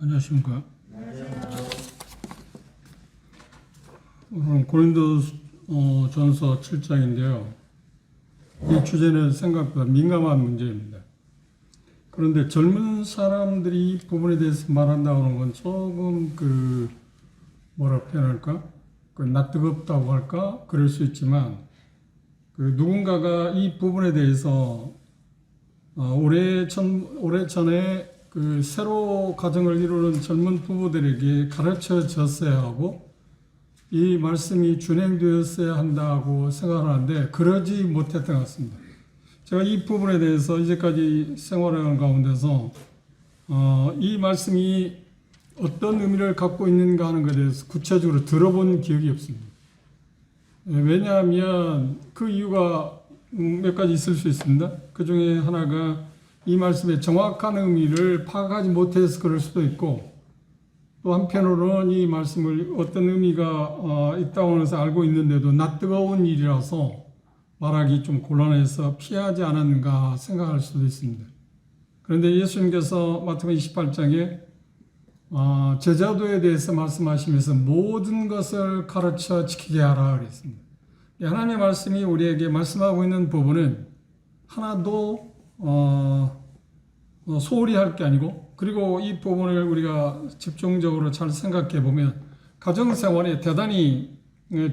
안녕하십니까. 오늘은 고린도전서 7장인데요. 이 주제는 생각보다 민감한 문제입니다. 그런데 젊은 사람들이 이 부분에 대해서 말한다고 하는 건 조금 뭐라 표현할까? 낯뜨겁다고 할까? 그럴 수 있지만 누군가가 이 부분에 대해서 오래전에 새로 가정을 이루는 젊은 부부들에게 가르쳐 줬어야 하고 이 말씀이 준행되었어야 한다고 생각하는데 그러지 못했던 것 같습니다. 제가 이 부분에 대해서 이제까지 생활하는 가운데서 이 말씀이 어떤 의미를 갖고 있는가 하는 것에 대해서 구체적으로 들어본 기억이 없습니다. 왜냐하면 그 이유가 몇 가지 있을 수 있습니다. 그 중에 하나가 이 말씀의 정확한 의미를 파악하지 못해서 그럴 수도 있고, 또 한편으로는 이 말씀을 어떤 의미가 있다고 해서 알고 있는데도 낯뜨거운 일이라서 말하기 좀 곤란해서 피하지 않았는가 생각할 수도 있습니다. 그런데 예수님께서 마태복음 28장에 제자도에 대해서 말씀하시면서 모든 것을 가르쳐 지키게 하라 그랬습니다. 하나님의 말씀이 우리에게 말씀하고 있는 부분은 하나도 소홀히 할 게 아니고, 그리고 이 부분을 우리가 집중적으로 잘 생각해 보면 가정생활에 대단히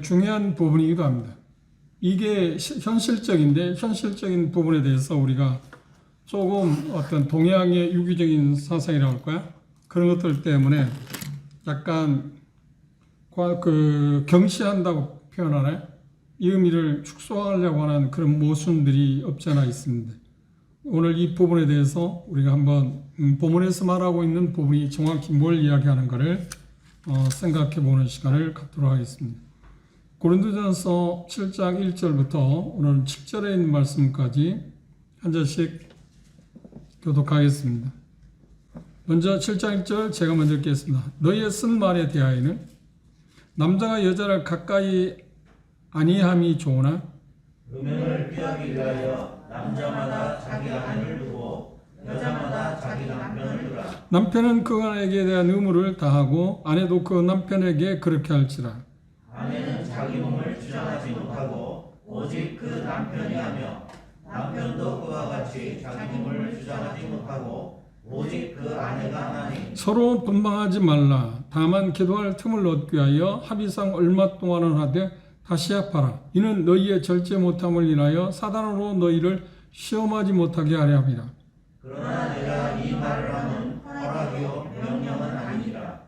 중요한 부분이기도 합니다. 이게 현실적인데, 현실적인 부분에 대해서 우리가 조금 어떤 동양의 유기적인 사상이라고 할까요? 그런 것들 때문에 약간 경시한다고 표현하나요? 이 의미를 축소하려고 하는 그런 모순들이 없지 않아 있습니다. 오늘 이 부분에 대해서 우리가 한번 본문에서 말하고 있는 부분이 정확히 뭘 이야기하는가를 생각해 보는 시간을 갖도록 하겠습니다. 고린도전서 7장 1절부터 오늘 7절에 있는 말씀까지 한 절씩 교독하겠습니다. 먼저 7장 1절 제가 먼저 읽겠습니다. 너희의 쓴 말에 대하여는 남자가 여자를 가까이 아니함이 좋으나 음행을 피하기 위하여 남자마다 자기 아내를 두고 여자마다 자기 남편을 두라. 남편은 그 아내에게 대한 의무를 다하고 아내도 그 남편에게 그렇게 할지라. 아내는 자기 몸을 주장하지 못하고 오직 그 남편이 하며 남편도 그와 같이 자기 몸을 주장하지 못하고 오직 그 아내가 하나니. 서로 분방하지 말라. 다만 기도할 틈을 얻기 위하여 합의상 얼마 동안은 하되 다시 합하라. 이는 너희의 절제 못함을 인하여 사단으로 너희를 시험하지 못하게 하려 함이라. 그러나 내가 이 말을 하는 허락이요 명령은 아니니라.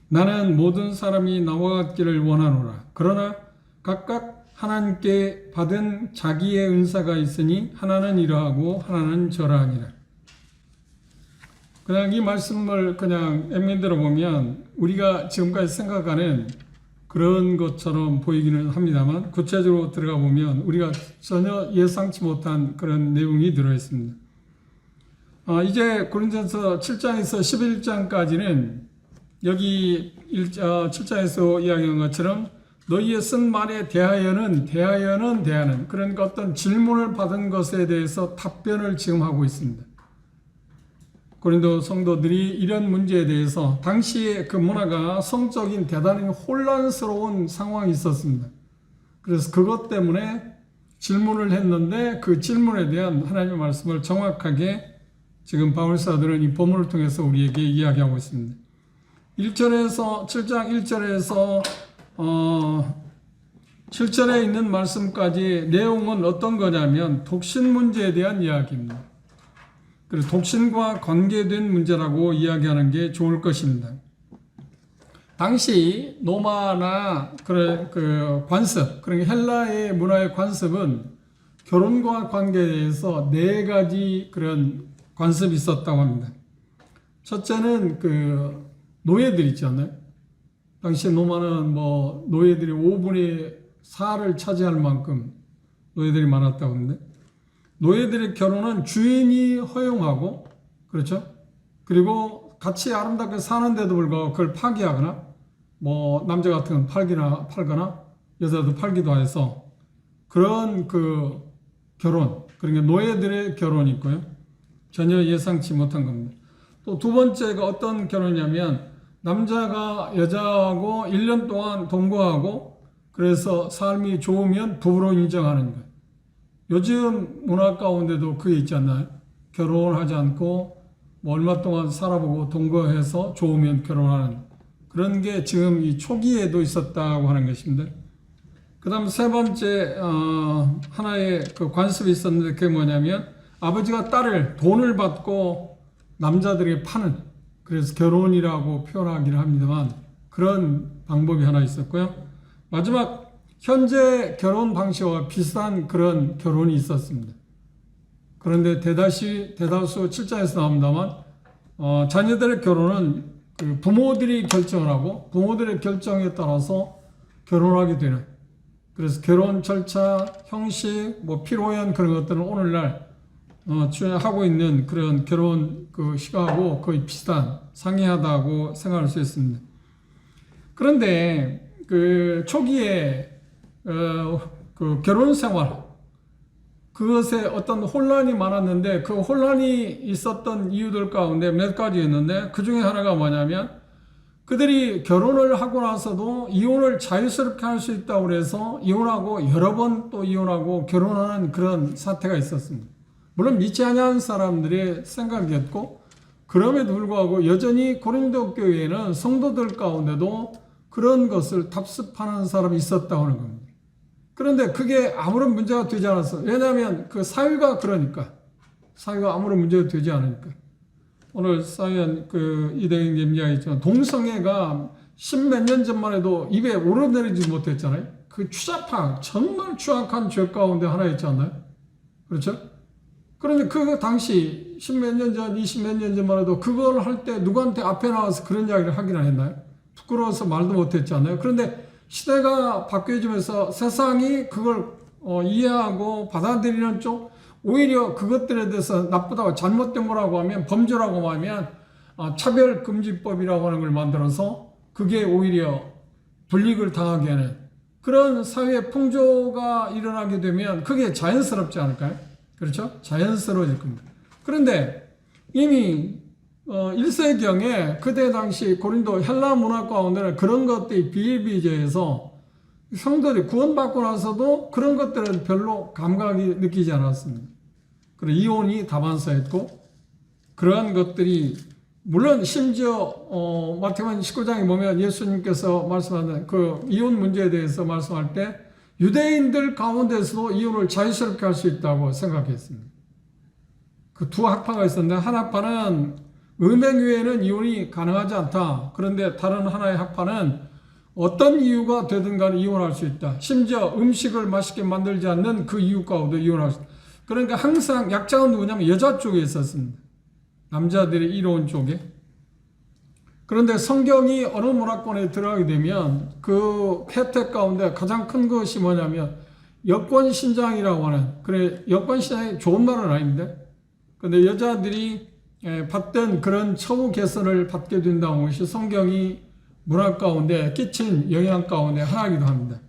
나는 모든 사람이 나와 같기를 원하노라. 그러나 각각 하나님께 받은 자기의 은사가 있으니 하나는 이러하고 하나는 저러하니라. 그냥 이 말씀을 그냥 액면대로 보면 우리가 지금까지 생각하는 그런 것처럼 보이기는 합니다만 구체적으로 들어가 보면 우리가 전혀 예상치 못한 그런 내용이 들어있습니다. 이제 고린도전서 7장에서 11장까지는 여기 7장에서 이야기한 것처럼 너희의 쓴 말에 대하여는 그러니까 어떤 질문을 받은 것에 대해서 답변을 지금 하고 있습니다. 고린도 성도들이 이런 문제에 대해서 당시의 그 문화가 성적인 대단히 혼란스러운 상황이 있었습니다. 그래서 그것 때문에 질문을 했는데 그 질문에 대한 하나님의 말씀을 정확하게 지금 바울사들은 이 본문을 통해서 우리에게 이야기하고 있습니다. 7장 1절에서 7절에 있는 말씀까지 내용은 어떤 거냐면 독신 문제에 대한 이야기입니다. 그래서 독신과 관계된 문제라고 이야기하는 게 좋을 것입니다. 당시 로마나 관습, 그러니까 헬라의 문화의 관습은 결혼과 관계에 대해서 4가지 그런 관습이 있었다고 합니다. 첫째는 노예들 있잖아요. 당시 로마는 노예들이 5분의 4를 차지할 만큼 노예들이 많았다고 하는데, 노예들의 결혼은 주인이 허용하고, 그렇죠? 그리고 같이 아름답게 사는데도 불구하고 그걸 파기하거나, 남자 같은 건 팔거나, 여자도 팔기도 해서 그런 결혼, 그러니까 노예들의 결혼이 있고요. 전혀 예상치 못한 겁니다. 또 두 번째가 어떤 결혼이냐면 남자가 여자하고 1년 동안 동거하고 그래서 삶이 좋으면 부부로 인정하는 거예요. 요즘 문화 가운데도 그게 있지 않나요? 결혼하지 않고 뭐 얼마 동안 살아보고 동거해서 좋으면 결혼하는 그런 게 지금 이 초기에도 있었다고 하는 것입니다. 그 다음 세 번째 하나의 그 관습이 있었는데 그게 뭐냐면 아버지가 딸을 돈을 받고 남자들에게 파는 그래서 결혼이라고 표현하기를 합니다만 그런 방법이 하나 있었고요. 마지막 현재 결혼 방식과 비슷한 그런 결혼이 있었습니다. 그런데 대다수 7장에서 나옵니다만 자녀들의 결혼은 그 부모들이 결정을 하고 부모들의 결정에 따라서 결혼하게 되는 그래서 결혼 절차, 형식, 뭐 피로연 그런 것들은 오늘날 하고 있는 그런 결혼 그 시가하고 거의 비슷한 상이하다고 생각할 수 있습니다. 그런데 그 초기에 그 결혼 생활 그것에 어떤 혼란이 많았는데 그 혼란이 있었던 이유들 가운데 몇 가지였는데 그 중에 하나가 뭐냐면 그들이 결혼을 하고 나서도 이혼을 자유스럽게 할 수 있다고 해서 이혼하고 여러 번 또 이혼하고 결혼하는 그런 사태가 있었습니다. 물론 믿지 않는 사람들의 생각이었고 그럼에도 불구하고 여전히 고린도 교회에는 성도들 가운데도 그런 것을 답습하는 사람이 있었다고 하는 겁니다. 그런데 그게 아무런 문제가 되지 않았어요. 왜냐하면 그 사회가 그러니까 사회가 아무런 문제가 되지 않으니까. 오늘 사연 그 이대행님 이야기했지만 동성애가 십몇 년 전만 해도 입에 오르내리지 못했잖아요. 그 추잡한 정말 추악한 죄 가운데 하나였지 않나요? 그렇죠? 그런데 그 당시 십몇 년 전, 20몇 년 전만 해도 그걸 할 때 누구한테 앞에 나와서 그런 이야기를 하기나 했나요? 부끄러워서 말도 못했지 않나요? 그런데 시대가 바뀌어지면서 세상이 그걸 이해하고 받아들이는 쪽 오히려 그것들에 대해서 나쁘다고 잘못된 거라고 하면 범죄라고 하면 차별금지법이라고 하는 걸 만들어서 그게 오히려 불이익을 당하게 하는 그런 사회 풍조가 일어나게 되면 그게 자연스럽지 않을까요? 그렇죠? 자연스러워질 겁니다. 그런데 이미 1세경에 그때 당시 고린도 헬라 문화 가운데는 그런 것들이 비일비재해서 성도들이 구원받고 나서도 그런 것들은 별로 감각이 느끼지 않았습니다. 그리고 이혼이 다반사였고 그러한 것들이 물론 심지어 마태복음 19장에 보면 예수님께서 말씀하는 그 이혼 문제에 대해서 말씀할 때 유대인들 가운데서도 이혼을 자유스럽게 할 수 있다고 생각했습니다. 그 두 학파가 있었는데 한 학파는 음행 외에는 이혼이 가능하지 않다. 그런데 다른 하나의 학파는 어떤 이유가 되든 간에 이혼할 수 있다. 심지어 음식을 맛있게 만들지 않는 그 이유 가운데 이혼할 수 있다. 그러니까 항상 약자는 누구냐면 여자 쪽에 있었습니다. 남자들의 이로운 쪽에. 그런데 성경이 어느 문화권에 들어가게 되면 그 혜택 가운데 가장 큰 것이 뭐냐면 여권신장이라고 하는 그래 여권신장이 좋은 말은 아닌데 근데 여자들이 받던 그런 처우 개선을 받게 된다는 것이 성경이 문화 가운데 끼친 영향 가운데 하나이기도 합니다.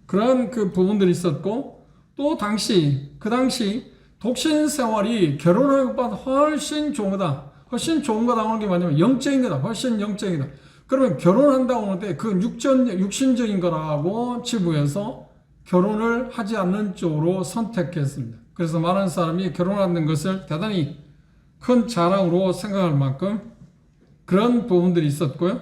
그런 그 부분들이 있었고 또 그 당시 독신 생활이 결혼하는 것보다 훨씬 좋은 거다. 훨씬 좋은 거다 하는 게 뭐냐면 영적인 거다. 훨씬 영적이다. 그러면 결혼한다고 하는데 그건 육신적인 거라고 치부해서 결혼을 하지 않는 쪽으로 선택했습니다. 그래서 많은 사람이 결혼하는 것을 대단히 큰 자랑으로 생각할 만큼 그런 부분들이 있었고요.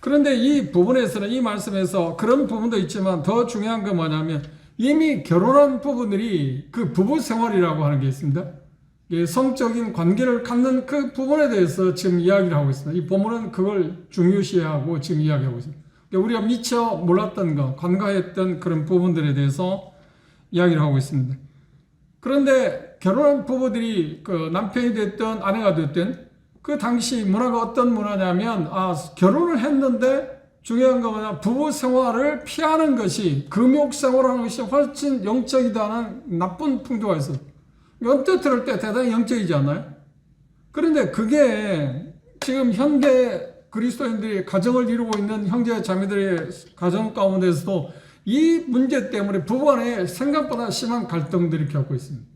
그런데 이 부분에서는 이 말씀에서 그런 부분도 있지만 더 중요한 건 뭐냐면 이미 결혼한 부부들이 그 부부 생활이라고 하는 게 있습니다. 성적인 관계를 갖는 그 부분에 대해서 지금 이야기를 하고 있습니다. 이 본문은 그걸 중요시하고 지금 이야기하고 있습니다. 우리가 미처 몰랐던 것, 간과했던 그런 부분들에 대해서 이야기를 하고 있습니다. 그런데 결혼한 부부들이 그 남편이 됐든 아내가 됐든 그 당시 문화가 어떤 문화냐면 결혼을 했는데 중요한 건 뭐냐 부부 생활을 피하는 것이 금욕 생활하는 것이 훨씬 영적이다는 나쁜 풍조가 있어요. 언뜻 들을 때 대단히 영적이지 않나요? 그런데 그게 지금 현대 그리스도인들이 가정을 이루고 있는 형제 자매들의 가정 가운데서도 이 문제 때문에 부부간에 생각보다 심한 갈등들을 겪고 있습니다.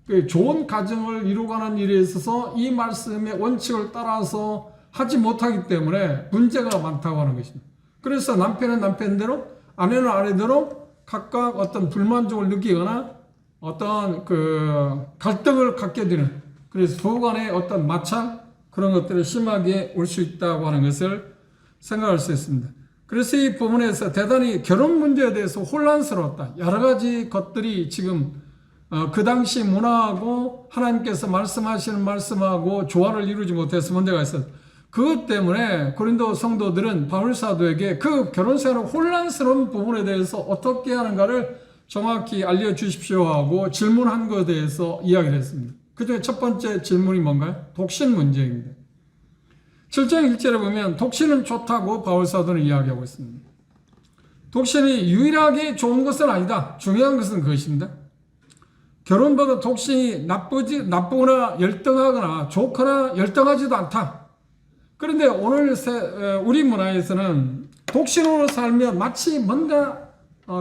그 좋은 가정을 이루가는 일에 있어서 이 말씀의 원칙을 따라서 하지 못하기 때문에 문제가 많다고 하는 것입니다. 그래서 남편은 남편대로, 아내는 아내대로 각각 어떤 불만족을 느끼거나 어떤 그 갈등을 갖게 되는, 그래서 부부 간의 어떤 마찰, 그런 것들이 심하게 올 수 있다고 하는 것을 생각할 수 있습니다. 그래서 이 부분에서 대단히 결혼 문제에 대해서 혼란스러웠다. 여러 가지 것들이 지금 그 당시 문화하고 하나님께서 말씀하시는 말씀하고 조화를 이루지 못해서 문제가 있었다. 그것 때문에 고린도 성도들은 바울 사도에게 그 결혼 생활 혼란스러운 부분에 대해서 어떻게 하는가를 정확히 알려주십시오 하고 질문한 것에 대해서 이야기를 했습니다. 그 중에 첫 번째 질문이 뭔가요? 독신 문제입니다. 7장 1절에 보면 독신은 좋다고 바울 사도는 이야기하고 있습니다. 독신이 유일하게 좋은 것은 아니다. 중요한 것은 그것입니다. 결혼보다 독신이 나쁘거나 열등하거나 좋거나 열등하지도 않다. 그런데 오늘 우리 문화에서는 독신으로 살면 마치 뭔가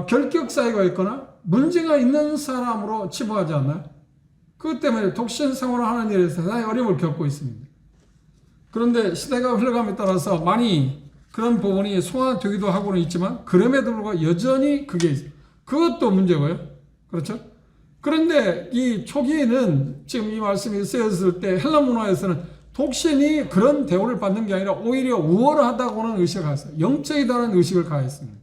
결격 사유가 있거나 문제가 있는 사람으로 치부하지 않나요? 그것 때문에 독신 생활을 하는 일에 대단히 어려움을 겪고 있습니다. 그런데 시대가 흘러감에 따라서 많이 그런 부분이 소화되기도 하고는 있지만 그럼에도 불구하고 여전히 그게 있어요. 그것도 문제고요. 그렇죠? 그런데 이 초기에는 지금 이 말씀이 쓰였을 때 헬라 문화에서는 독신이 그런 대우를 받는 게 아니라 오히려 우월하다고는 의식을 가했어요. 영적이다는 의식을 가했습니다.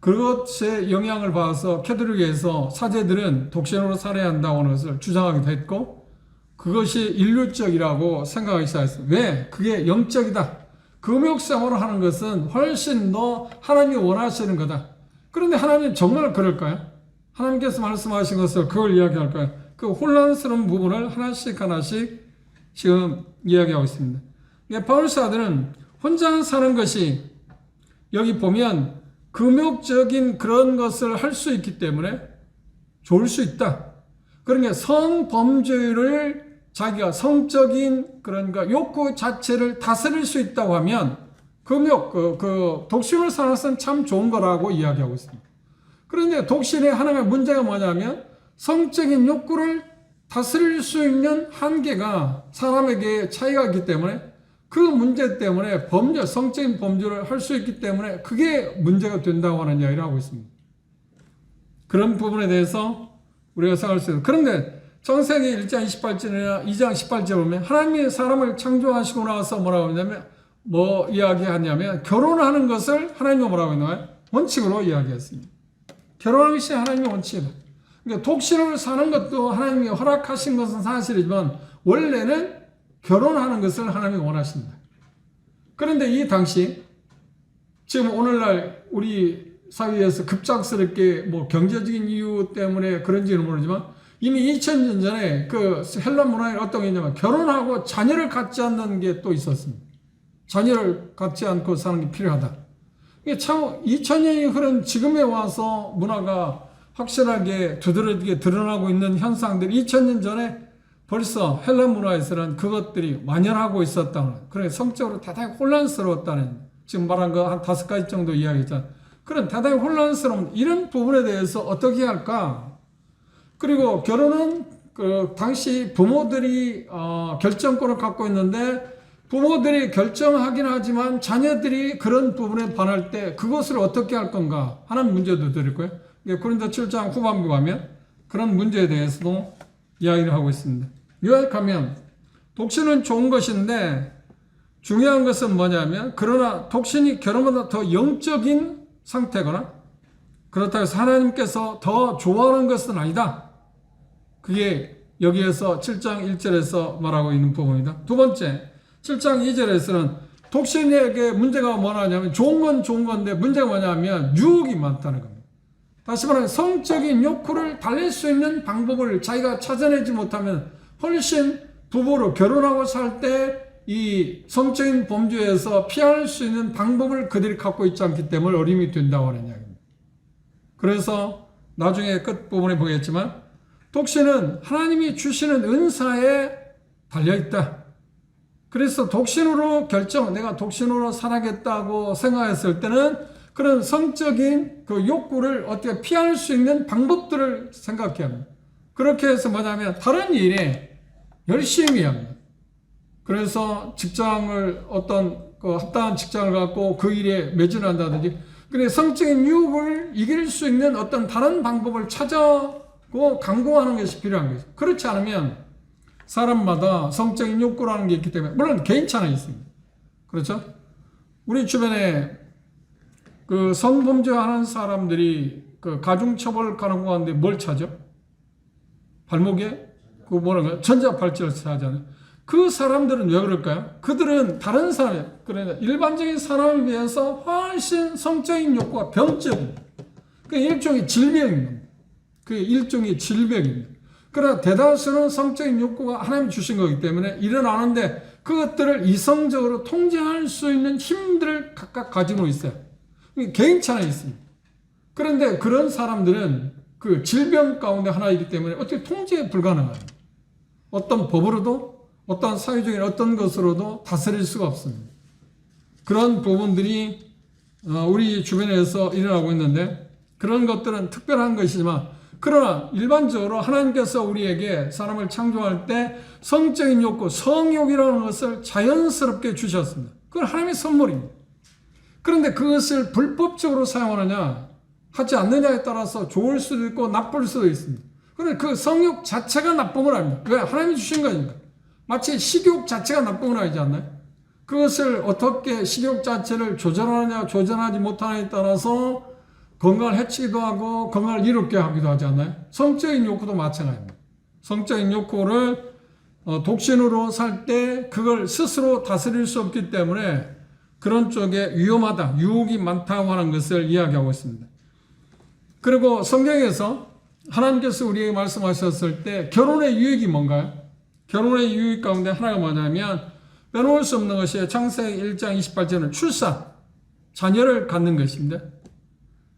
그것에 영향을 받아서 캐톨릭에서 사제들은 독신으로 살아야 한다고 하는 것을 주장하기도 했고 그것이 인류적이라고 생각하기 시작했어요. 왜? 그게 영적이다. 금욕생활을 하는 것은 훨씬 더 하나님이 원하시는 거다. 그런데 하나님 정말 그럴까요? 하나님께서 말씀하신 것을 그걸 이야기할까요? 그 혼란스러운 부분을 하나씩 지금 이야기하고 있습니다. 바울 사도는 혼자 사는 것이 여기 보면 금욕적인 그런 것을 할 수 있기 때문에 좋을 수 있다. 그러니까 성범죄를 자기가 성적인 그런가 욕구 자체를 다스릴 수 있다고 하면 금욕, 독신을 사는 것은 참 좋은 거라고 이야기하고 있습니다. 그런데 독신의 하나의 문제가 뭐냐면 성적인 욕구를 다스릴 수 있는 한계가 사람에게 차이가 있기 때문에 그 문제 때문에 성적인 범죄를 할 수 있기 때문에 그게 문제가 된다고 하는 이야기를 하고 있습니다. 그런 부분에 대해서 우리가 생각할 수 있어요. 그런데 창세기 1장 28절이나 2장 18절 보면 하나님이 사람을 창조하시고 나서 뭐라고 하냐면 뭐 이야기하냐면 결혼하는 것을 하나님이 뭐라고 했나요? 원칙으로 이야기했습니다. 결혼하는 것이 하나님의 원칙이다. 그러니까 독신을 사는 것도 하나님이 허락하신 것은 사실이지만 원래는 결혼하는 것을 하나님이 원하신다. 그런데 이 당시 지금 오늘날 우리 사회에서 급작스럽게 뭐 경제적인 이유 때문에 그런지는 모르지만 이미 2000년 전에 그 헬라 문화에 어떤 게 있냐면 결혼하고 자녀를 갖지 않는 게 또 있었습니다. 자녀를 갖지 않고 사는 게 필요하다. 이게 참 2000년이 흐른 지금에 와서 문화가 확실하게 두드러지게 드러나고 있는 현상들이 2000년 전에 벌써 헬라 문화에서는 그것들이 만연하고 있었다는, 그러니까 성적으로 대단히 혼란스러웠다는, 지금 말한 거 한 5가지 정도 이야기했잖아요. 그런 대단히 혼란스러운 이런 부분에 대해서 어떻게 할까? 그리고 결혼은 그 당시 부모들이 결정권을 갖고 있는데 부모들이 결정하긴 하지만 자녀들이 그런 부분에 반할 때 그것을 어떻게 할 건가 하는 문제도 드릴 거예요. 고린도 7장 후반부 가면 그런 문제에 대해서도 이야기를 하고 있습니다. 요약하면 독신은 좋은 것인데 중요한 것은 뭐냐면 그러나 독신이 결혼보다 더 영적인 상태거나 그렇다고 해서 하나님께서 더 좋아하는 것은 아니다. 그게 여기에서 7장 1절에서 말하고 있는 부분이다. 두 번째, 7장 2절에서는 독신에게 문제가 뭐냐면 좋은 건 좋은 건데 문제가 뭐냐면 유혹이 많다는 겁니다. 다시 말하면 성적인 욕구를 달랠 수 있는 방법을 자기가 찾아내지 못하면 훨씬 부부로 결혼하고 살 때 이 성적인 범죄에서 피할 수 있는 방법을 그들이 갖고 있지 않기 때문에 어려움이 된다고 하는 이야기입니다. 그래서 나중에 끝부분에 보겠지만 독신은 하나님이 주시는 은사에 달려있다. 그래서 독신으로 내가 독신으로 살아야겠다고 생각했을 때는 그런 성적인 그 욕구를 어떻게 피할 수 있는 방법들을 생각해야 합니다. 그렇게 해서 뭐냐면 다른 일에 열심히 합니다. 그래서 직장을 어떤 합당한 직장을 갖고 그 일에 매진한다든지, 그래 성적인 유혹을 이길 수 있는 어떤 다른 방법을 찾아고 강구하는 것이 필요한 거죠. 그렇지 않으면 사람마다 성적인 욕구라는 게 있기 때문에, 물론 개인차는 있습니다. 그렇죠? 우리 주변에 그 성범죄하는 사람들이 그 가중처벌 가능한데 뭘 찾아? 발목에 그 뭐라고요? 전자팔찌를 찾잖아요. 그 사람들은 왜 그럴까요? 그들은 다른 사람, 그러니까 일반적인 사람에 비해서 훨씬 성적인 욕구가 병적입니다. 그 일종의 질병입니다. 그 일종의 질병입니다. 그러나 대다수는 성적인 욕구가 하나님 주신 거기 때문에 일어나는데 그것들을 이성적으로 통제할 수 있는 힘들을 각각 가지고 있어요. 개인차는 있습니다. 그런데 그런 사람들은 그 질병 가운데 하나이기 때문에 어떻게 통제 불가능합니다. 어떤 법으로도 어떤 사회적인 어떤 것으로도 다스릴 수가 없습니다. 그런 부분들이 우리 주변에서 일어나고 있는데, 그런 것들은 특별한 것이지만, 그러나 일반적으로 하나님께서 우리에게 사람을 창조할 때 성적인 욕구, 성욕이라는 것을 자연스럽게 주셨습니다. 그건 하나님의 선물입니다. 그런데 그것을 불법적으로 사용하느냐 하지 않느냐에 따라서 좋을 수도 있고 나쁠 수도 있습니다. 그런데 그 성욕 자체가 나쁜 건 아닙니다. 왜? 하나님이 주신 거니까. 마치 식욕 자체가 나쁜 건 아니지 않나요? 그것을 어떻게 식욕 자체를 조절하느냐 조절하지 못하느냐에 따라서 건강을 해치기도 하고 건강을 이롭게 하기도 하지 않나요? 성적인 욕구도 마찬가지입니다. 성적인 욕구를 독신으로 살 때 그걸 스스로 다스릴 수 없기 때문에 그런 쪽에 위험하다, 유혹이 많다고 하는 것을 이야기하고 있습니다. 그리고 성경에서 하나님께서 우리에게 말씀하셨을 때 결혼의 유익이 뭔가요? 결혼의 유익 가운데 하나가 뭐냐면 빼놓을 수 없는 것이 창세기 1장 28절은 출산, 자녀를 갖는 것입니다.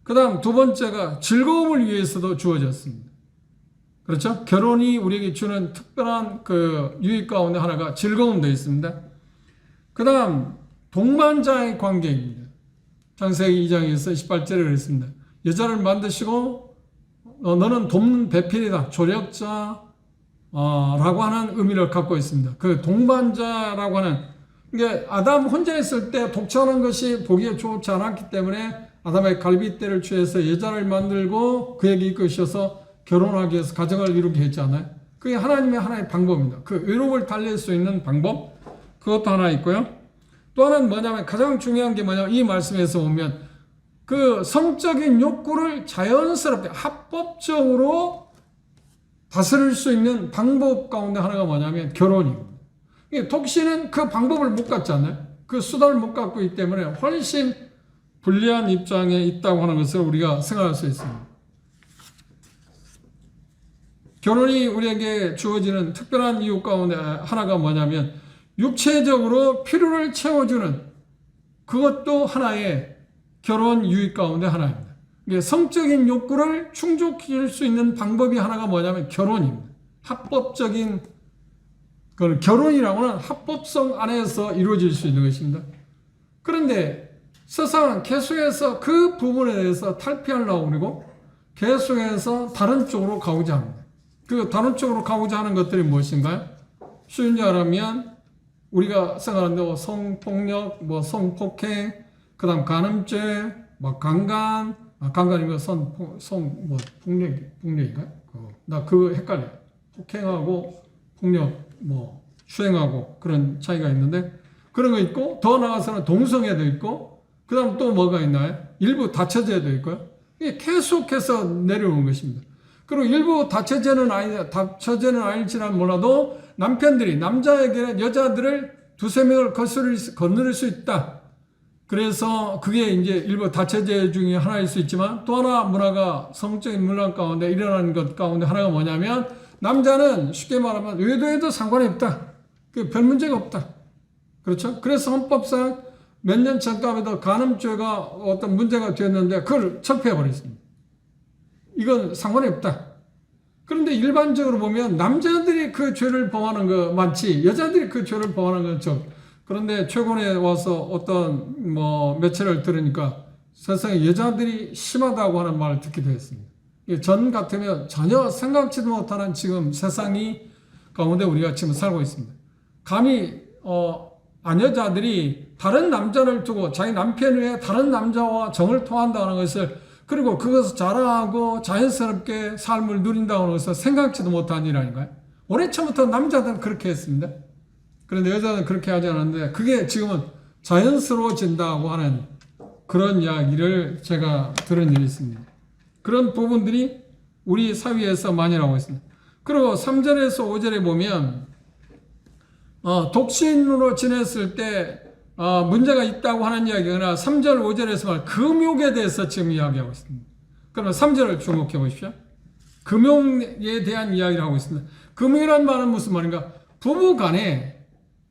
그 다음 두 번째가 즐거움을 위해서도 주어졌습니다. 그렇죠? 결혼이 우리에게 주는 특별한 그 유익 가운데 하나가 즐거움도 있습니다. 그 다음 동반자의 관계입니다. 창세기 2장에서 18절에 그랬습니다. 여자를 만드시고 너는 돕는 배필이다, 조력자 라고 하는 의미를 갖고 있습니다. 그 동반자라고 하는, 이게 아담 혼자 있을 때 독처하는 것이 보기에 좋지 않았기 때문에 아담의 갈빗대를 취해서 여자를 만들고 그에게 이끄셔서 결혼하기 위해서 가정을 이루게 했잖아요. 그게 하나님의 하나의 방법입니다. 그 의롭을 달랠 수 있는 방법, 그것도 하나 있고요. 또 하나는 뭐냐면 가장 중요한 게 뭐냐면 이 말씀에서 보면 그 성적인 욕구를 자연스럽게 합법적으로 다스릴 수 있는 방법 가운데 하나가 뭐냐면 결혼입니다. 독신은 그 방법을 못 갖잖아요. 그 수단을 못 갖고 있기 때문에 훨씬 불리한 입장에 있다고 하는 것을 우리가 생각할 수 있습니다. 결혼이 우리에게 주어지는 특별한 이유 가운데 하나가 뭐냐면 육체적으로 필요를 채워주는, 그것도 하나의 결혼 유익 가운데 하나입니다. 성적인 욕구를 충족시킬 수 있는 방법이 하나가 뭐냐면 결혼입니다. 합법적인, 결혼이라고는 합법성 안에서 이루어질 수 있는 것입니다. 그런데 세상은 계속해서 그 부분에 대해서 탈피하려고 그러고 계속해서 다른 쪽으로 가고자 합니다. 그 다른 쪽으로 가고자 하는 것들이 무엇인가요? 쉬운 말하면 우리가 생각하는데 성폭력, 성폭행, 그 다음 간음죄, 강간이면 폭력인가요? 나 그거 헷갈려. 폭행하고 폭력, 추행하고 그런 차이가 있는데, 그런 거 있고, 더 나아가서는 동성애도 있고, 그 다음 또 뭐가 있나요? 일부 다처제도 있고요. 이게 계속해서 내려오는 것입니다. 그리고 일부 다처제는 아닐지는 몰라도 남편들이 남자에게는 여자들을 두세 명을 거느릴 수 있다. 그래서 그게 이제 일부 다처제 중에 하나일 수 있지만, 또 하나 문화가 성적인 문화 가운데 일어나는 것 가운데 하나가 뭐냐면 남자는 쉽게 말하면 외도해도 상관이 없다. 별 문제가 없다. 그렇죠? 그래서 헌법상 몇 년 전까지도 간음죄가 어떤 문제가 되었는데 그걸 철폐해버렸습니다. 이건 상관이 없다. 그런데 일반적으로 보면 남자들이 그 죄를 범하는 거 많지 여자들이 그 죄를 범하는 건 적. 그런데 최근에 와서 어떤 매체를 들으니까 세상에 여자들이 심하다고 하는 말을 듣기도 했습니다. 전 같으면 전혀 생각지도 못하는 지금 세상이 가운데 우리가 지금 살고 있습니다. 감히 아녀자들이 다른 남자를 두고 자기 남편 외에 다른 남자와 정을 통한다는 것을, 그리고 그것을 자랑하고 자연스럽게 삶을 누린다는 것을 생각지도 못한 일 아닌가요? 오래전부터 남자들은 그렇게 했습니다. 그런데 여자는 그렇게 하지 않았는데 그게 지금은 자연스러워진다고 하는 그런 이야기를 제가 들은 일이 있습니다. 그런 부분들이 우리 사회에서 많이 나오고 있습니다. 그리고 3절에서 5절에 보면 독신으로 지냈을 때 문제가 있다고 하는 이야기가 3절 5절에서 말 금욕에 대해서 지금 이야기하고 있습니다. 그러면 3절을 주목해 보십시오. 금욕에 대한 이야기를 하고 있습니다. 금욕이란 말은 무슨 말인가? 부부 간에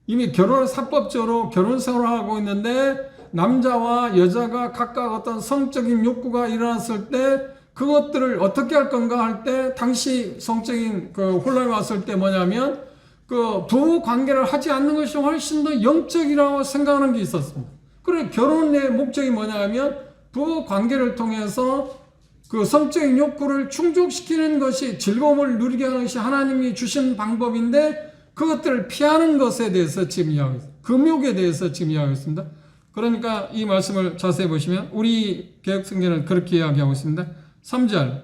이미 결혼을 사법적으로 결혼 생활을 하고 있는데 남자와 여자가 각각 어떤 성적인 욕구가 일어났을 때 그것들을 어떻게 할 건가 할 때 당시 성적인 그 혼란이 왔을 때 뭐냐면 그 부부 관계를 하지 않는 것이 훨씬 더 영적이라고 생각하는 게 있었습니다. 그리고 결혼의 목적이 뭐냐면 부부 관계를 통해서 그 성적인 욕구를 충족시키는 것이 즐거움을 누리게 하는 것이 하나님이 주신 방법인데 그것들을 피하는 것에 대해서 지금 이야기했습니다. 금욕에 대해서 지금 이야기했습니다. 그러니까 이 말씀을 자세히 보시면 우리 개혁성경은 그렇게 이야기하고 있습니다. 3절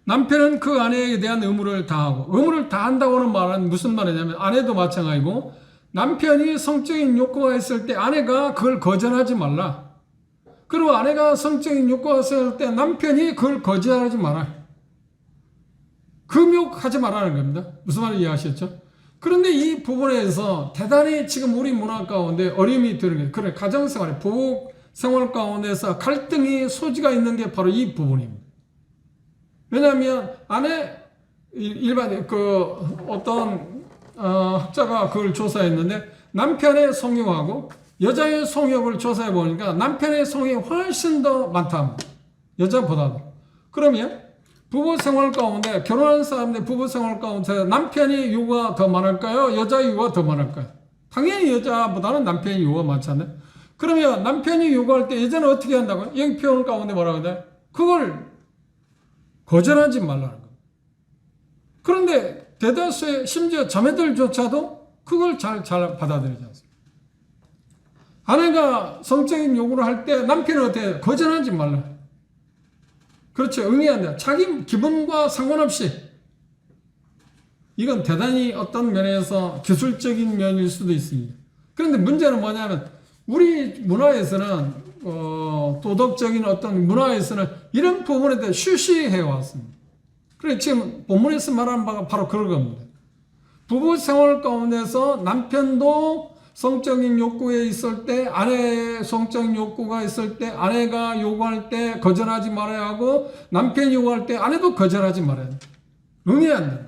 남편은 그 아내에 대한 의무를 다하고, 의무를 다한다고 하는 말은 무슨 말이냐면 아내도 마찬가지고 남편이 성적인 욕구가 있을 때 아내가 그걸 거절하지 말라. 그리고 아내가 성적인 욕구가 있을 때 남편이 그걸 거절하지 마라. 금욕하지 말라는 겁니다. 무슨 말인지 이해하셨죠? 그런데 이 부분에서 대단히 지금 우리 문화 가운데 어려움이 드는 게, 그래 가정생활, 부부 생활 가운데서 갈등이 소지가 있는 게 바로 이 부분입니다. 왜냐하면 아내 일반 그 어떤 학자가 그걸 조사했는데 남편의 성욕하고 여자의 성욕을 조사해 보니까 남편의 성욕이 훨씬 더 많다. 여자보다도. 그러면 부부 생활 가운데 결혼한 사람들 부부 생활 가운데 남편이 요구가 더 많을까요? 여자 요구가 더 많을까요? 당연히 여자보다는 남편이 요구가 많잖아요. 그러면 남편이 요구할 때 여자는 어떻게 한다고요? 여기 표현 가운데 뭐라고 해야 돼? 그걸 거절하지 말라는 겁니다. 그런데 대다수의 심지어 자매들조차도 그걸 잘 받아들이지 않습니다. 아내가 성적인 요구를 할 때 남편은 어떻게 해요? 거절하지 말라. 그렇죠. 응해한다. 자기 기분과 상관없이. 이건 대단히 어떤 면에서 기술적인 면일 수도 있습니다. 그런데 문제는 뭐냐면 우리 문화에서는 도덕적인 어떤 문화에서는 이런 부분에 대해 쉬쉬해 왔습니다. 그래서 지금 본문에서 말하는 바가 바로 그런 겁니다. 부부 생활 가운데서 남편도 성적인 욕구에 있을 때, 아내의 성적인 욕구가 있을 때 아내가 요구할 때 거절하지 말아야 하고 남편이 요구할 때 아내도 거절하지 말아야 돼. 응해야 한다.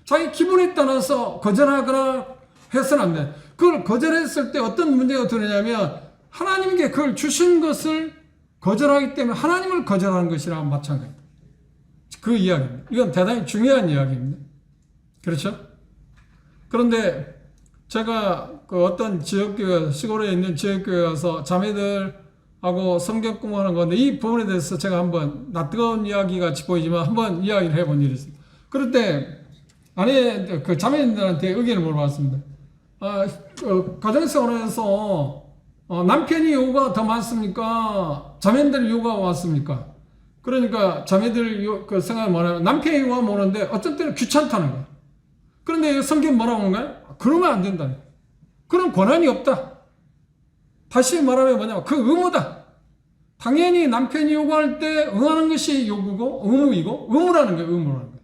자기 기분에 따라서 거절하거나 해서는 안 돼. 그걸 거절했을 때 어떤 문제가 되느냐면 하나님께 그걸 주신 것을 거절하기 때문에 하나님을 거절하는 것이랑 마찬가지입니다. 그 이야기입니다. 이건 대단히 중요한 이야기입니다. 그렇죠? 그런데 제가 그 어떤 지역교회, 시골에 있는 지역교회 가서 자매들하고 성경 공부하는 건데 이 부분에 대해서 제가 한번 낯뜨거운 이야기 같이 보이지만 한번 이야기를 해본 일이 있습니다. 그럴 때 아내 그 자매들한테 의견을 물어봤습니다. 가정생활에서 남편이 요구가 더 많습니까? 자매들 요구가 많습니까? 그러니까 자매들 그 생각을 뭐냐면 남편이 요구가 많은데 어떤 때는 귀찮다는 거야. 그런데 성경 뭐라고 하는 거야? 그러면 안 된다. 그런 권한이 없다. 다시 말하면 뭐냐면 그 의무다. 당연히 남편이 요구할 때 응하는 것이 요구고 의무이고 의무라는 거예요. 의무라는 거예요.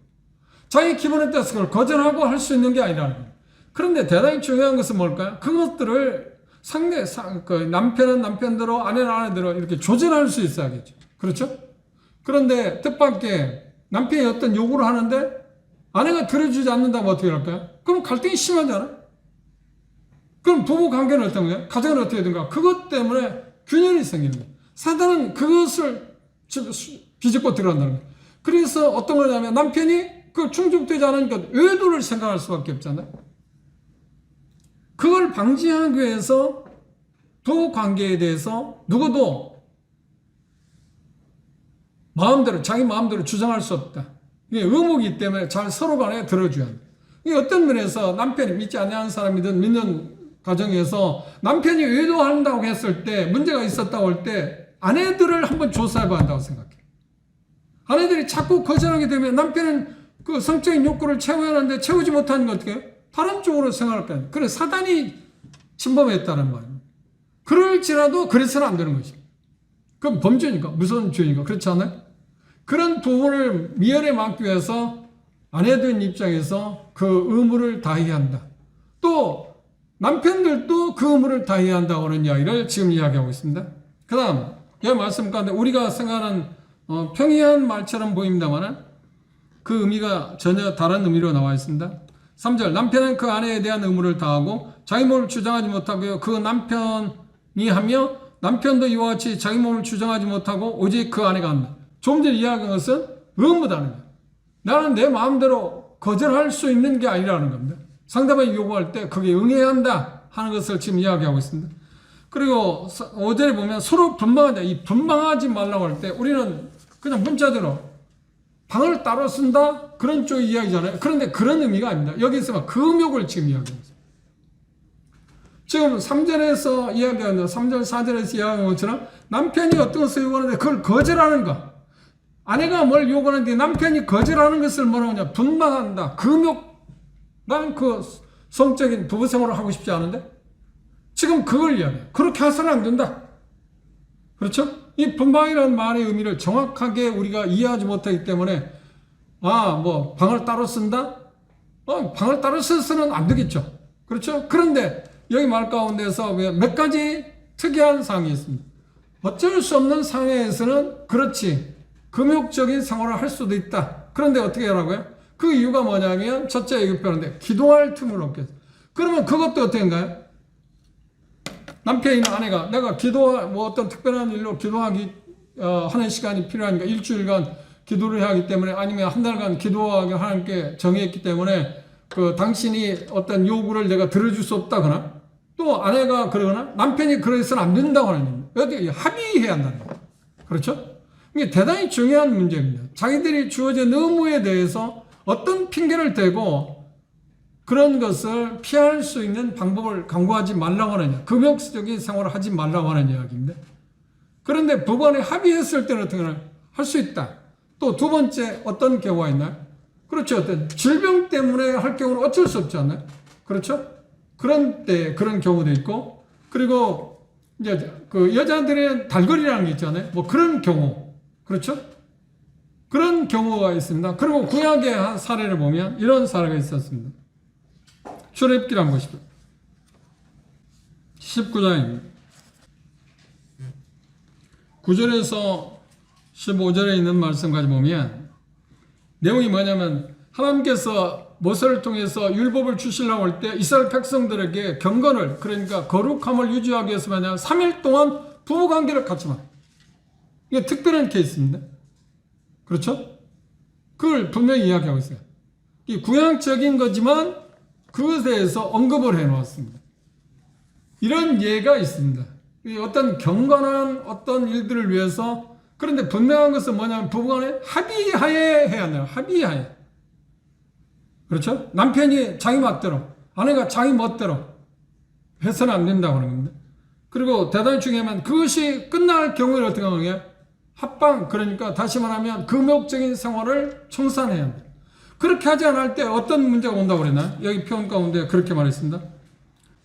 자기 기분에 따라서 그걸 거절하고 할 수 있는 게 아니라는 거예요. 그런데 대단히 중요한 것은 뭘까요? 그것들을 그 남편은 남편대로 아내는 아내대로 이렇게 조절할 수 있어야겠죠. 그렇죠? 그런데 뜻밖의 남편이 어떤 요구를 하는데 아내가 들어주지 않는다면 어떻게 할까요? 그럼 갈등이 심하잖아. 그럼 부부 관계는 어떤 거예요? 가정은 어떻게 되는가? 그것 때문에 균열이 생기는 거예요. 사단은 그것을 비집고 들어간다는 거예요. 그래서 어떤 거냐면 남편이 그 충족되지 않으니까 외도를 생각할 수밖에 없잖아요. 그걸 방지하기 위해서 부부 관계에 대해서 누구도 마음대로 자기 마음대로 주장할 수 없다. 이게 의무이기 때문에 잘 서로 간에 들어줘야 한다. 이게 어떤 면에서 남편이 믿지 않는 사람이든 믿는 가정에서 남편이 외도한다고 했을 때 문제가 있었다고 할 때 아내들을 한번 조사해봐야 한다고 생각해요. 아내들이 자꾸 거절하게 되면 남편은 그 성적인 욕구를 채워야 하는데 채우지 못하는 거 어떻게 해요? 다른 쪽으로 생각할 거예요. 그래 사단이 침범했다는 말이에요. 그럴지라도 그래서는 안 되는 것입니다. 그럼 범죄니까 무서운 죄니까 그렇지 않아요? 그런 부분을 미연에 막기 위해서 아내들 입장에서 그 의무를 다해야 한다. 또 남편들도 그 의무를 다해야 한다고 하는 이야기를 지금 이야기하고 있습니다. 그 다음 이 말씀 가운데 우리가 생각하는 평이한 말처럼 보입니다만 그 의미가 전혀 다른 의미로 나와 있습니다. 3절 남편은 그 아내에 대한 의무를 다하고 자기 몸을 주장하지 못하고요. 그 남편이 하며 남편도 이와 같이 자기 몸을 주장하지 못하고 오직 그 아내가 한다. 좀 전에 이야기한 것은 의무다는 거예요. 나는 내 마음대로 거절할 수 있는 게 아니라는 겁니다. 상대방이 요구할 때 거기에 응해야 한다 하는 것을 지금 이야기하고 있습니다. 그리고 5절에 보면 서로 분방하자. 이 분방하지 말라고 할 때 우리는 그냥 문자대로 방을 따로 쓴다? 그런 쪽 이야기잖아요. 그런데 그런 의미가 아닙니다. 여기서 금욕을 지금 이야기하고 있어요. 지금 3절에서 이야기하는 3절, 4절에서 이야기한 것처럼 남편이 어떤 것을 요구하는데 그걸 거절하는 것. 아내가 뭘 요구하는데 남편이 거절하는 것을 뭐라고 하냐? 분방한다. 금욕. 난 그 성적인 부부 생활을 하고 싶지 않은데? 지금 그걸 이야기해요. 그렇게 해서는 안 된다. 그렇죠? 이 분방이라는 말의 의미를 정확하게 우리가 이해하지 못하기 때문에 뭐 방을 따로 쓴다? 방을 따로 써서는 안 되겠죠. 그렇죠? 그런데 여기 말 가운데서 몇 가지 특이한 사항이 있습니다. 어쩔 수 없는 상황에서는 그렇지. 금욕적인 생활을 할 수도 있다. 그런데 어떻게 하라고요? 그 이유가 뭐냐면 첫째 얘기표하는데 기도할 틈을 얻게 해서. 그러면 그것도 어떻게인가요? 남편이나 아내가 내가 뭐 어떤 특별한 일로 기도하기 하는 시간이 필요하니까 일주일간 기도를 해야 하기 때문에 아니면 한 달간 기도하기 하나님께 정했기 때문에 그 당신이 어떤 요구를 내가 들어줄 수 없다거나 또 아내가 그러거나 남편이 그래서는 안 된다고 하는 겁니다. 어떻게 합의해야 한다는 거예요. 그렇죠? 이게 대단히 중요한 문제입니다. 자기들이 주어진 의무에 대해서 어떤 핑계를 대고 그런 것을 피할 수 있는 방법을 강구하지 말라고 하느냐. 금욕적인 생활을 하지 말라고 하는 이야기입니다. 그런데 부부간에 합의했을 때는 어떻게 하나? 할 수 있다. 또 두 번째 어떤 경우가 있나요? 그렇죠. 어떤 질병 때문에 할 경우는 어쩔 수 없지 않나요? 그렇죠? 그런 때 그런 경우도 있고 그리고 이제 그 여자들의 달거리라는 게 있잖아요. 뭐 그런 경우. 그렇죠? 그런 경우가 있습니다. 그리고 구약의 한 사례를 보면 이런 사례가 있었습니다. 출애굽기를 한번 보십시오. 19장입니다. 9절에서 15절에 있는 말씀까지 보면 내용이 뭐냐면 하나님께서 모세를 통해서 율법을 주시려고 할 때 이스라엘 백성들에게 경건을 그러니까 거룩함을 유지하기 위해서 뭐냐 3일 동안 부부관계를 갖지만 이게 특별한 케이스입니다. 그렇죠? 그걸 분명히 이야기하고 있어요. 이 구약적인 거지만 그것에 대해서 언급을 해놓았습니다. 이런 예가 있습니다. 어떤 경건한 어떤 일들을 위해서 그런데 분명한 것은 뭐냐면 부부간에 합의하에 해야 한다. 합의하에. 그렇죠? 남편이 자기 멋대로 아내가 자기 멋대로 해서는 안 된다고 하는 겁니다. 그리고 대단히 중요하면 그것이 끝날 경우에 어떻게 하느냐? 합방 그러니까 다시 말하면 금욕적인 생활을 청산해야 한다. 그렇게 하지 않을 때 어떤 문제가 온다고 그랬나? 여기 표현 가운데 그렇게 말했습니다.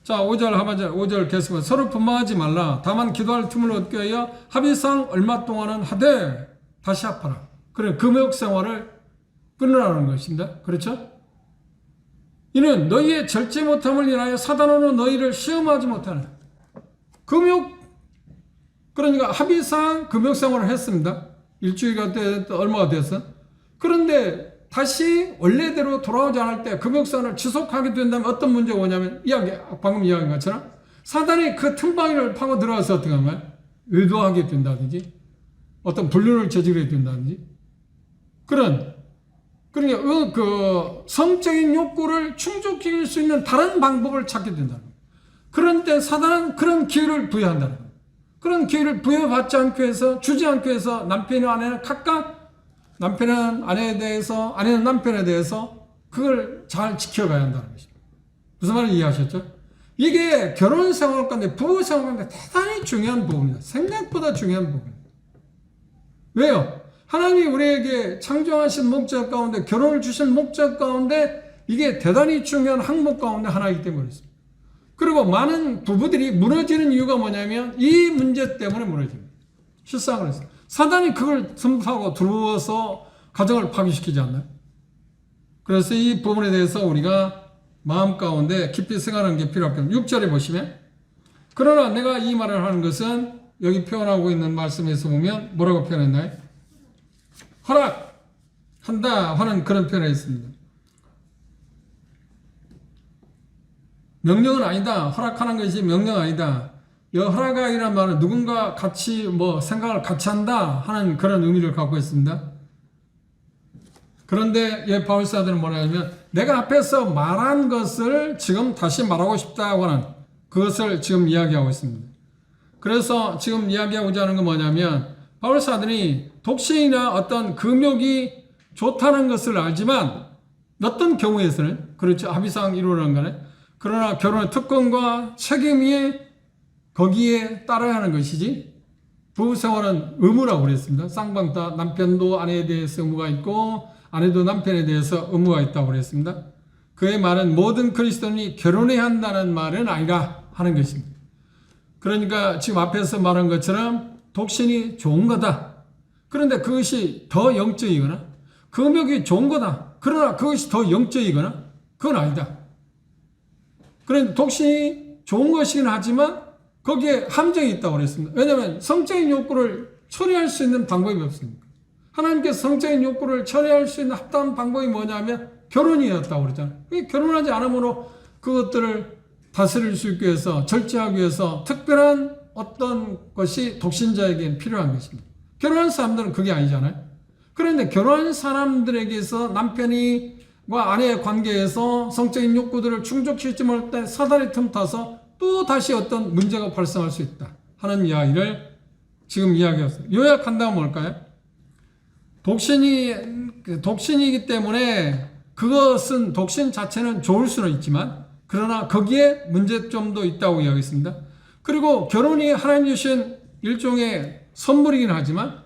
자, 5절 하반절 5절 계속해서 서로 분방하지 말라. 다만 기도할 틈을 얻기 위하여 합의상 얼마 동안은 하되 다시 합하라. 그래 금욕 생활을 끊으라는 것입니다. 그렇죠? 이는 너희의 절제 못함을 인하여 사단으로 너희를 시험하지 못하는 금욕 그러니까 합의상 금욕 생활을 했습니다. 일주일가 때 얼마가 됐어? 그런데 다시 원래대로 돌아오지 않을 때 금욕생활을 지속하게 된다면 어떤 문제가 오냐면 방금 이야기한 것처럼 사단이 그 틈바위를 파고 들어와서 어떻게 하면 의도하게 된다든지 어떤 불륜을 저지르게 된다든지 그러니까 그 성적인 욕구를 충족시킬 수 있는 다른 방법을 찾게 된다는 거예요. 그런 때 사단은 그런 기회를 부여한다는 거예요. 그런 기회를 부여받지 않기 위해서, 주지 않기 위해서 남편이나 아내는 각각, 남편은 아내에 대해서, 아내는 남편에 대해서 그걸 잘 지켜가야 한다는 것입니다. 무슨 말인지 이해하셨죠? 이게 결혼 생활 가운데, 부부 생활 가운데 대단히 중요한 부분입니다. 생각보다 중요한 부분입니다. 왜요? 하나님이 우리에게 창조하신 목적 가운데, 결혼을 주신 목적 가운데 이게 대단히 중요한 항목 가운데 하나이기 때문에 그렇습니다. 그리고 많은 부부들이 무너지는 이유가 뭐냐면 이 문제 때문에 무너집니다. 실상을 해서. 사단이 그걸 틈타고 들어와서 가정을 파괴시키지 않나요? 그래서 이 부분에 대해서 우리가 마음 가운데 깊이 생각하는 게 필요합니다. 6절에 보시면, 그러나 내가 이 말을 하는 것은, 여기 표현하고 있는 말씀에서 보면 뭐라고 표현했나요? 허락한다 하는 그런 표현이 있습니다. 명령은 아니다. 허락하는 것이 명령 아니다. 이 허락이라는 말은 누군가 같이 생각을 같이 한다 하는 그런 의미를 갖고 있습니다. 그런데 바울사들은 뭐라 하냐면, 내가 앞에서 말한 것을 지금 다시 말하고 싶다고 하는 그것을 지금 이야기하고 있습니다. 그래서 지금 이야기하고자 하는 건 뭐냐면, 바울사들이 독신이나 어떤 금욕이 좋다는 것을 알지만 어떤 경우에서는, 그렇죠, 합의상 이루어가는 거네. 그러나 결혼의 특권과 책임이 거기에 따라야 하는 것이지, 부부생활은 의무라고 그랬습니다. 쌍방 다 남편도 아내에 대해서 의무가 있고 아내도 남편에 대해서 의무가 있다고 그랬습니다. 그의 말은 모든 그리스도인이 결혼해야 한다는 말은 아니라 하는 것입니다. 그러니까 지금 앞에서 말한 것처럼 독신이 좋은 거다. 그런데 그것이 더 영적이거나, 금욕이 좋은 거다. 그러나 그것이 더 영적이거나, 그건 아니다. 그런데 독신이 좋은 것이긴 하지만 거기에 함정이 있다고 그랬습니다. 왜냐하면 성적인 욕구를 처리할 수 있는 방법이 없습니다. 하나님께서 성적인 욕구를 처리할 수 있는 합당한 방법이 뭐냐면 결혼이었다고 그랬잖아요. 결혼하지 않으므로 그것들을 다스릴 수 있기 위해서, 절제하기 위해서 특별한 어떤 것이 독신자에게는 필요한 것입니다. 결혼한 사람들은 그게 아니잖아요. 그런데 결혼한 사람들에게서 남편과 아내의 관계에서 성적인 욕구들을 충족시키지 못할 때 사단이 틈타서 또 다시 어떤 문제가 발생할 수 있다 하는 이야기를 지금 이야기했어요. 요약한다면 뭘까요? 독신이기 때문에 그것은, 독신 자체는 좋을 수는 있지만 그러나 거기에 문제점도 있다고 이야기했습니다. 그리고 결혼이 하나님 주신 일종의 선물이긴 하지만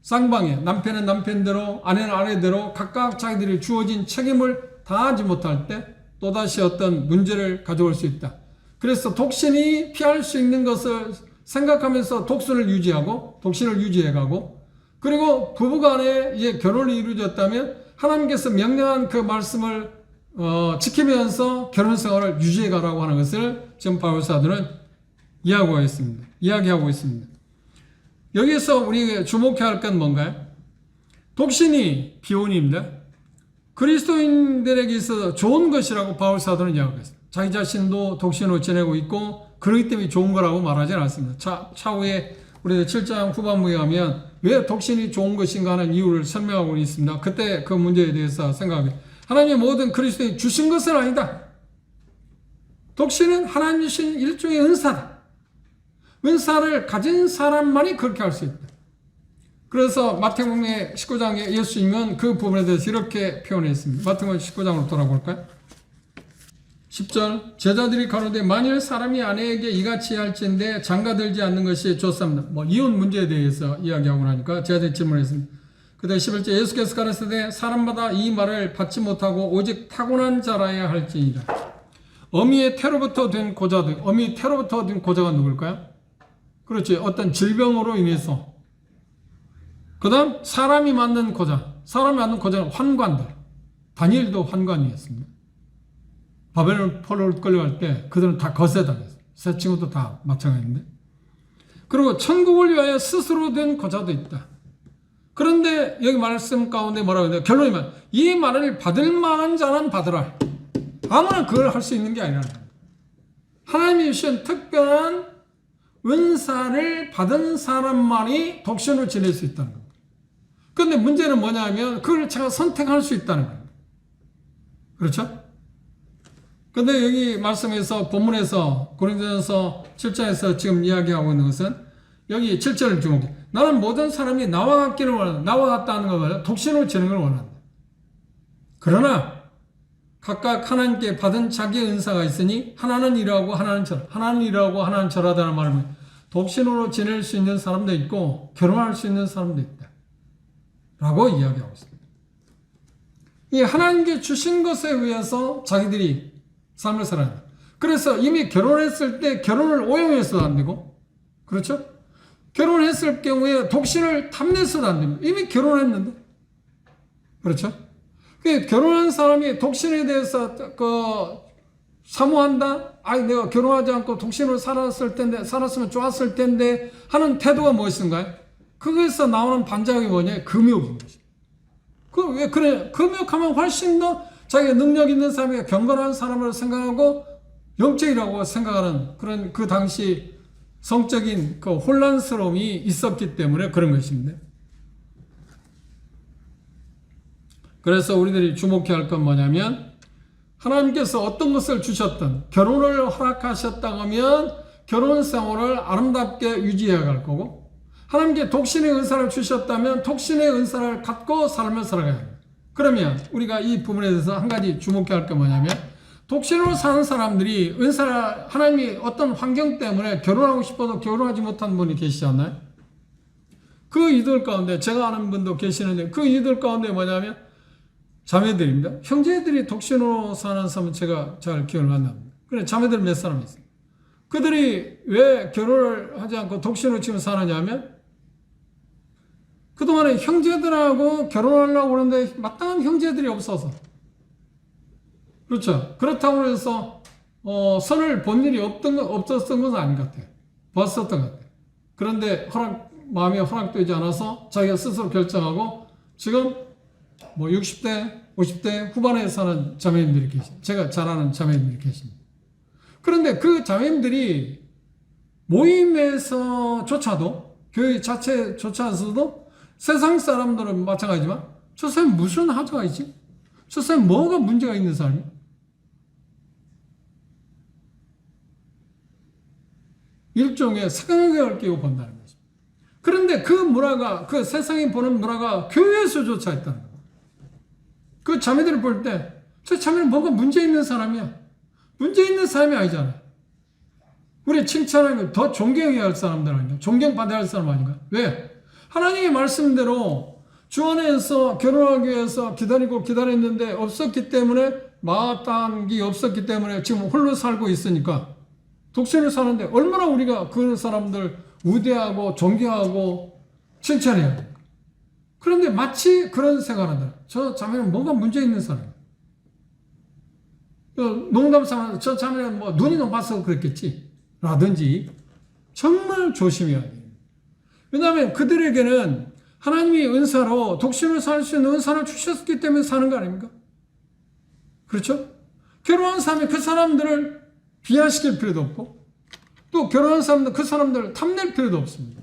쌍방에, 남편은 남편대로 아내는 아내대로 각각 자기들이 주어진 책임을 다하지 못할 때 또다시 어떤 문제를 가져올 수 있다. 그래서 독신이 피할 수 있는 것을 생각하면서 독신을 유지해가고, 그리고 부부간에 이제 결혼이 이루어졌다면 하나님께서 명령한 그 말씀을 지키면서 결혼 생활을 유지해가라고 하는 것을 지금 바울사들은 이야기하고 있습니다. 여기서 우리가 주목해야 할 건 뭔가요? 독신이 비혼입니다. 그리스도인들에게 있어서 좋은 것이라고 바울사들은 이야기했습니다. 자기 자신도 독신으로 지내고 있고 그렇기 때문에 좋은 거라고 말하지는 않습니다. 차후에 우리 7장 후반부에 가면 왜 독신이 좋은 것인가 하는 이유를 설명하고 있습니다. 그때 그 문제에 대해서 생각합니다. 하나님의 모든 그리스도인이 주신 것은 아니다. 독신은 하나님 주신 일종의 은사다. 은사를 가진 사람만이 그렇게 할 수 있다. 그래서 마태복음 19장에 예수님은 그 부분에 대해서 이렇게 표현했습니다. 마태복음 19장으로 돌아볼까요? 10절, 제자들이 가로되 만일 사람이 아내에게 이같이 할진대 장가들지 않는 것이 좋습니다. 이혼 문제에 대해서 이야기하고 나니까 제자들이 질문했습니다. 그다음 11절, 예수께서 가르치되 사람마다 이 말을 받지 못하고 오직 타고난 자라야 할지니라. 어미의 태로부터 된 고자들, 어미 태로부터 된 고자가 누굴까요? 그렇지, 어떤 질병으로 인해서. 그 다음 사람이 만든 고자는 환관들. 다니엘도 환관이었습니다. 바벨론 포로로 끌려갈 때 그들은 다 거세당했어요. 새 친구도 다 마찬가지인데. 그리고 천국을 위하여 스스로 된 고자도 있다. 그런데 여기 말씀 가운데 뭐라고 해요? 결론이면 이 말을 받을 만한 자는 받으라. 아무나 그걸 할 수 있는 게 아니라 하나님이 주신 특별한 은사를 받은 사람만이 독신으로 지낼 수 있다는 겁니다. 그런데 문제는 뭐냐면 그걸 제가 선택할 수 있다는 겁니다. 그렇죠? 그런데 여기 말씀에서 본문에서 고린도전서 7장에서 지금 이야기하고 있는 것은 여기 7절을 주목해. 나는 모든 사람이 나와 같기를 원한다. 나와 같다는 것은 독신으로 지는 걸 원한다. 그러나 각각 하나님께 받은 자기의 은사가 있으니 하나는 이러하고 하나는 저러하다. 하나는 이러하고 하나는 저러하다는 말은 독신으로 지낼 수 있는 사람도 있고 결혼할 수 있는 사람도 있다. 라고 이야기하고 있습니다. 이 하나님께 주신 것에 의해서 자기들이 삶을 살아야 한다. 그래서 이미 결혼했을 때 결혼을 오용해서도 안 되고, 그렇죠? 결혼했을 경우에 독신을 탐내서도 안 됩니다. 이미 결혼했는데. 그렇죠? 결혼한 사람이 독신에 대해서 사모한다? 아니, 내가 결혼하지 않고 독신으로 살았으면 좋았을 텐데 하는 태도가 무엇인가요? 거기서 나오는 반작이 뭐냐? 금욕인 것입니다. 왜 그래? 금욕하면 훨씬 더 자기가 능력 있는 사람이 경건한 사람으로 생각하고 영적이라고 생각하는 그런 그 당시 성적인 그 혼란스러움이 있었기 때문에 그런 것입니다. 그래서 우리들이 주목해야 할 건 뭐냐면 하나님께서 어떤 것을 주셨든 결혼을 허락하셨다고 하면 결혼 생활을 아름답게 유지해야 할 거고, 하나님께 독신의 은사를 주셨다면 독신의 은사를 갖고 삶을 살아가야 합니다. 그러면 우리가 이 부분에 대해서 한 가지 주목해야 할 게 뭐냐면 독신으로 사는 사람들이 하나님이 어떤 환경 때문에 결혼하고 싶어도 결혼하지 못한 분이 계시지 않나요? 그 이들 가운데 제가 아는 분도 계시는데 그 이들 가운데 뭐냐면 자매들입니다. 형제들이 독신으로 사는 사람은 제가 잘 기억을 안 납니다. 그래, 자매들 몇 사람 있어요. 그들이 왜 결혼을 하지 않고 독신으로 지금 사느냐면 그동안에 형제들하고 결혼하려고 그러는데 마땅한 형제들이 없어서, 그렇죠. 그렇다고 해서 선을 본 일이 없었던 것은 아닌 것 같아요. 봤었던 것 같아요. 그런데 마음에 허락되지 않아서 자기가 스스로 결정하고 지금 60대, 50대 후반에 사는 자매님들이 계십니다. 제가 잘 아는 자매님들이 계십니다. 그런데 그 자매님들이 모임에서조차도, 교회 자체조차서도 세상 사람들은 마찬가지지만 저 사람이 무슨 하자가 있지? 저 사람이 뭐가 문제가 있는 사람이야? 일종의 색안경을 끼고 본다는 거죠. 그런데 그 문화가, 그 세상이 보는 문화가 교회에서조차 있다는 거예요. 그 자매들을 볼 때 저 자매는 뭐가 문제 있는 사람이야. 문제 있는 사람이 아니잖아. 우리 칭찬하면 더 존경해야 할 사람들 아닌가? 존경받아야 할 사람 아닌가? 왜? 하나님의 말씀대로 주 안에서 결혼하기 위해서 기다렸는데 없었기 때문에 마땅히 없었기 때문에 지금 홀로 살고 있으니까 독신을 사는데 얼마나 우리가 그 사람들 우대하고 존경하고 칭찬해야 돼. 그런데 마치 그런 생각한다. 저 자매는 뭐가 문제 있는 사람. 농담 삼아 저 자매는 눈이 높아서 그랬겠지. 라든지 정말 조심해야 돼요. 왜냐하면 그들에게는 하나님이 은사로 독신을 살 수 있는 은사를 주셨기 때문에 사는 거 아닙니까? 그렇죠? 결혼한 사람이 그 사람들을 비하시킬 필요도 없고 또 결혼한 사람들 그 사람들을 탐낼 필요도 없습니다.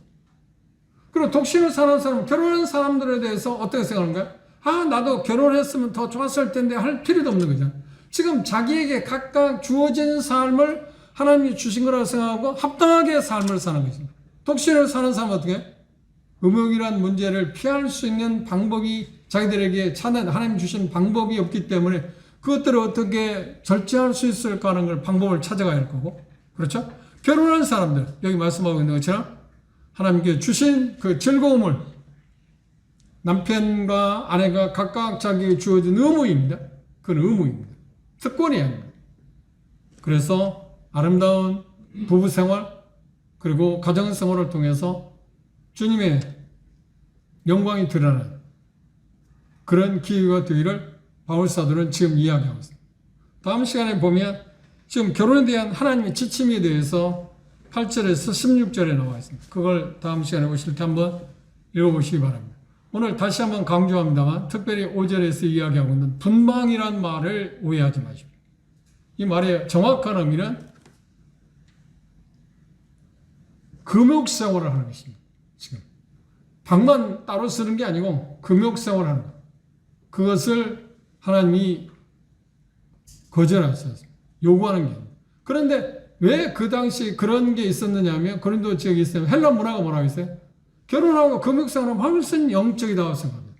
그리고 독신을 사는 사람은 결혼한 사람들에 대해서 어떻게 생각하는가요? 나도 결혼했으면 더 좋았을 텐데 할 필요도 없는 거잖아요. 지금 자기에게 각각 주어진 삶을 하나님이 주신 거라고 생각하고 합당하게 삶을 사는 것입니다. 독신을 사는 사람은 어떻게 해요? 음욕이란 문제를 피할 수 있는 방법이 자기들에게 하나님 주신 방법이 없기 때문에 그것들을 어떻게 절제할 수 있을까 하는 걸 방법을 찾아가야 할 거고, 그렇죠? 결혼한 사람들, 여기 말씀하고 있는 것처럼 하나님께 주신 그 즐거움을 남편과 아내가 각각 자기에게 주어진 의무입니다. 그건 의무입니다. 특권이 아닙니다. 그래서 아름다운 부부생활 그리고 가정생활을 통해서 주님의 영광이 드러나는 그런 기회가 되기를 바울사도는 지금 이야기하고 있습니다. 다음 시간에 보면 지금 결혼에 대한 하나님의 지침에 대해서 8절에서 16절에 나와 있습니다. 그걸 다음 시간에 오실 때 한번 읽어보시기 바랍니다. 오늘 다시 한번 강조합니다만 특별히 5절에서 이야기하고 있는 분방이란 말을 오해하지 마십시오. 이 말의 정확한 의미는 금욕생활을 하는 것입니다. 지금 방만 따로 쓰는 게 아니고 금욕생활을 하는 것. 그것을 하나님이 거절하셨어요. 요구하는 게. 그런데 왜 그 당시 그런 게 있었느냐 하면 고린도 지역에 있으면 헬라 문화가 뭐라고 했어요? 결혼하고 금욕생활하면 훨씬 영적이다고 생각합니다.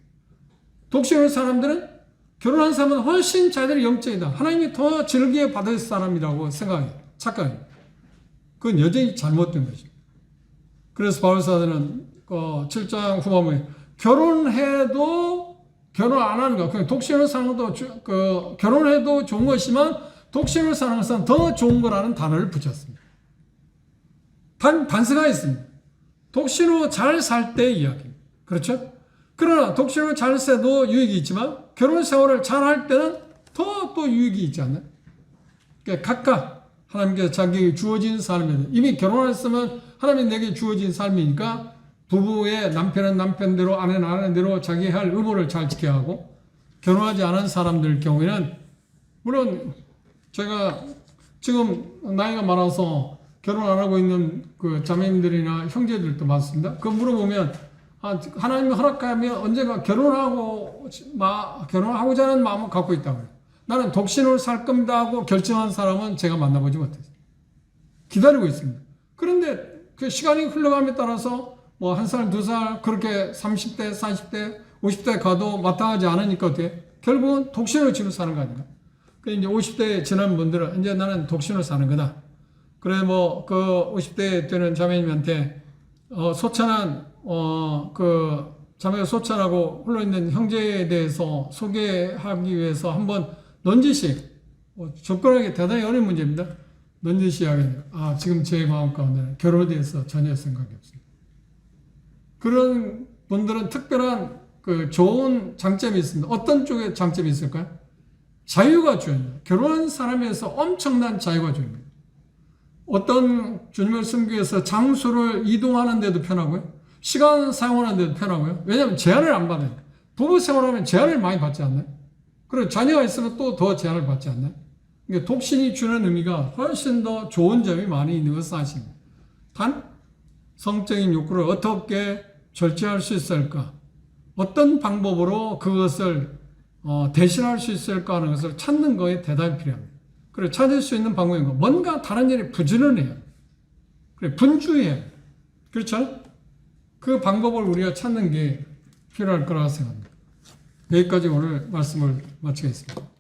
독신의 사람들은 결혼한 사람은 훨씬 자기들이 영적이다. 하나님이 더 즐기게 받을 사람이라고 생각해요. 착각해요. 그건 여전히 잘못된 거죠. 그래서 바울사도는 7장 후반부에 결혼해도 결혼 안 하는 거, 그냥 독신을 사는 것도 결혼해도 좋은 것이지만 독신을 사는 것은 더 좋은 거라는 단어를 붙였습니다. 단서가 있습니다. 독신으로 잘 살 때 이야기입니다. 그렇죠? 그러나 독신으로 잘 살도 유익이 있지만 결혼 생활을 잘 할 때는 더 또 유익이 있지 않나요? 그러니까 각각 하나님께서 자기에게 주어진 삶에 이미 결혼했으면 하나님이 내게 주어진 삶이니까 부부의 남편은 남편대로 아내는 아내대로 자기 할 의무를 잘 지켜야 하고 결혼하지 않은 사람들 경우에는 물론 제가 지금 나이가 많아서 결혼 안 하고 있는 그 자매님들이나 형제들도 많습니다. 그 물어보면 하나님이 허락하면 언젠가 결혼하고자 하는 마음을 갖고 있다고요. 나는 독신으로 살 겁니다 하고 결정한 사람은 제가 만나보지 못했어요. 기다리고 있습니다. 그런데 그 시간이 흘러감에 따라서 뭐 한 살, 두 살 그렇게 30대, 40대, 50대 가도 마땅하지 않으니까 어때? 결국은 독신으로 지금 사는 거 아닌가? 그 이제 50대 지난 분들은 이제 나는 독신으로 사는 거다. 그래 뭐 그 50대 되는 자매님한테 소천한 그 자매가 소천하고 홀로 있는 형제에 대해서 소개하기 위해서 한번 넌지시 접근하기 대단히 어려운 문제입니다. 넌지시 하겠네요. 지금 제 마음 가운데는 결혼에 대해서 전혀 생각이 없습니다. 그런 분들은 특별한 그 좋은 장점이 있습니다. 어떤 쪽에 장점이 있을까요? 자유가 주입니다. 결혼한 사람에서 엄청난 자유가 주입니다. 어떤 주님을 섬기기 위해서 장소를 이동하는 데도 편하고요. 시간 사용하는 데도 편하고요. 왜냐하면 제한을 안 받아요. 부부 생활하면 제한을 많이 받지 않나요? 그리고 자녀가 있으면 또 더 제한을 받지 않나요? 그러니까 독신이 주는 의미가 훨씬 더 좋은 점이 많이 있는 것은 사실입니다. 단 성적인 욕구를 어떻게 절제할 수 있을까? 어떤 방법으로 그것을 대신할 수 있을까 하는 것을 찾는 거에 대단히 필요합니다. 그래 찾을 수 있는 방법인 거 뭔가 다른 일이 부지런해요. 그래 분주해요. 그렇죠? 그 방법을 우리가 찾는 게 필요할 거라고 생각합니다. 여기까지 오늘 말씀을 마치겠습니다.